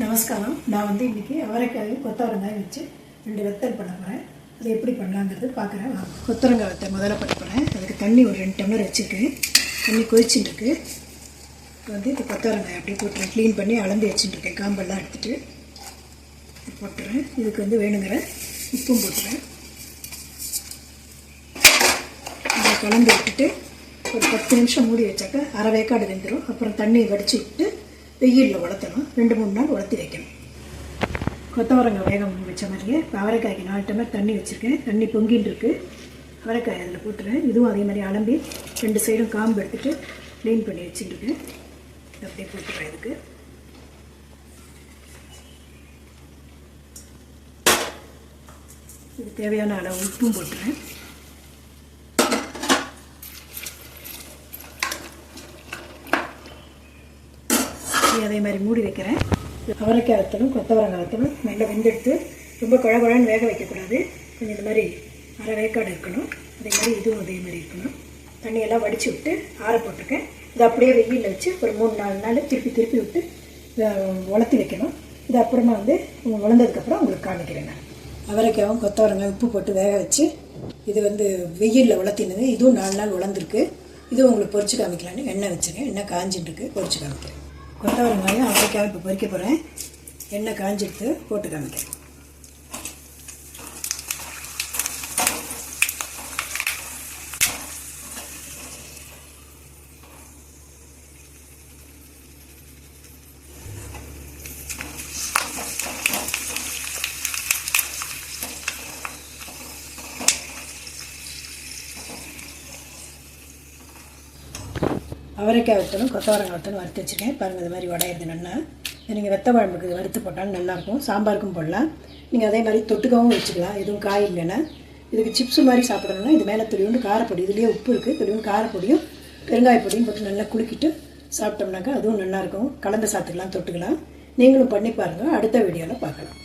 நமஸ்காரம். நான் இன்றைக்கி அவரைக்காயும் கொத்தவரங்காயும் வச்சு 2 வெத்தல் பண்ண போகிறேன். அது எப்படி பண்ணலாங்கிறது பார்க்குறேன். கொத்தவரங்காய் வெத்தல் முதல்ல பண்ண போகிறேன். அதுக்கு தண்ணி ஒரு 2 டம்ளர் வச்சுருக்கேன். தண்ணி கொதிச்சுட்டு இருக்கு. இந்த கொத்தவரங்காய் அப்படியே போட்டுறேன். க்ளீன் பண்ணி அளந்து வச்சுட்டுருக்கேன். காம்பெல்லாம் எடுத்துகிட்டு போட்டுறேன். இதுக்கு வேணுங்கிற உப்பும் போட்டுறேன். இதை கலந்து விட்டுட்டு ஒரு 10 நிமிஷம் மூடி வச்சாக்க அரை வேக்காடு வெந்துடும். அப்புறம் தண்ணி வடித்து விட்டு வெயிலில் உலர்த்தணும். 2-3 நாள் உலர்த்தி வைக்கணும். கொத்தவரங்காய் வேகம் வச்ச மாதிரியே இப்போ அவரைக்காய்க்கு 4 டம்ளர் தண்ணி வச்சுருக்கேன். தண்ணி பொங்கின்னு இருக்குது. அவரைக்காய் அதில் போட்டுறேன். இதுவும் அதே மாதிரி அலம்பி 2 சைடும் காம்பு எடுத்துகிட்டு க்ளீன் பண்ணி வச்சுட்டுருக்கேன். அப்படியே போட்டுறேன். இதுக்கு இது தேவையான அளவு உப்பும் போட்டுறேன். அதே மாதிரி மூடி வைக்கிறேன். அவரைக்காய் வத்தலும் கொத்தவரங்காய் வத்தலும் நல்லா வெந்தெடுத்து ரொம்ப குழகுழன்னு வேக வைக்கக்கூடாது. கொஞ்சம் இந்த மாதிரி அரை வேக்காடு இருக்கணும். அதே மாதிரி இதுவும் அதே மாதிரி இருக்கணும். தண்ணியெல்லாம் வடித்து விட்டு ஆற போட்டிருக்கேன். இது அப்படியே வெயிலில் வச்சு ஒரு 3-4 நாள் திருப்பி விட்டு உலர்த்தி வைக்கணும். இது அப்புறமா உலர்ந்ததுக்கப்புறம் உங்களுக்கு காமிக்கிறேன். நான் அவரைக்காயும் கொத்தவரங்காய் உப்பு போட்டு வேக வச்சு இது வெயிலில் உலர்த்தினது. இதுவும் 4 நாள் உலர்ந்துருக்கு. இதுவும் உங்களுக்கு பொரிச்சு காமிக்கலான்னு எண்ணெய் வச்சுருக்கேன். எண்ணெய் காஞ்சிட்டு இருக்கு. பொரிச்சு காமிக்கிறேன். கொத்தவரங்காயும் அவரைக்காயும் இப்போ பொரிக்க போகிறேன். எண்ணெய் காஞ்சிட்டு போட்டு காமிக்கிறேன். அவரைக்காய் வத்தலும் கொத்தவரங்காய் வத்தலும் வறுத்து வச்சுருக்கேன். பாருங்கள், இது மாதிரி உடையிறது நல்லா. நீங்கள் வெத்த குழம்புக்கு வறுத்து போட்டாலும் நல்லாயிருக்கும். சாம்பாருக்கும் போடலாம். நீங்கள் அதே மாதிரி தொட்டுக்கவும் வச்சுக்கலாம். எதுவும் காய் இல்லைன்னா. இதுக்கு சிப்ஸு மாதிரி சாப்பிடணும்னா இது மேலே துளியுண்டு காரப்பொடி, இதுலேயே உப்பு இருக்குது, துளியும் காரப்பொடியும் பெருங்காயப்பொடியும் போட்டு நல்லா குலுக்கிட்டு சாப்பிட்டோம்னாக்கா அதுவும் நல்லாயிருக்கும். கலந்து சாப்பிட்டுக்கலாம், தொட்டுக்கலாம். நீங்களும் பண்ணி பாருங்கள். அடுத்த வீடியோவில் பார்க்கலாம்.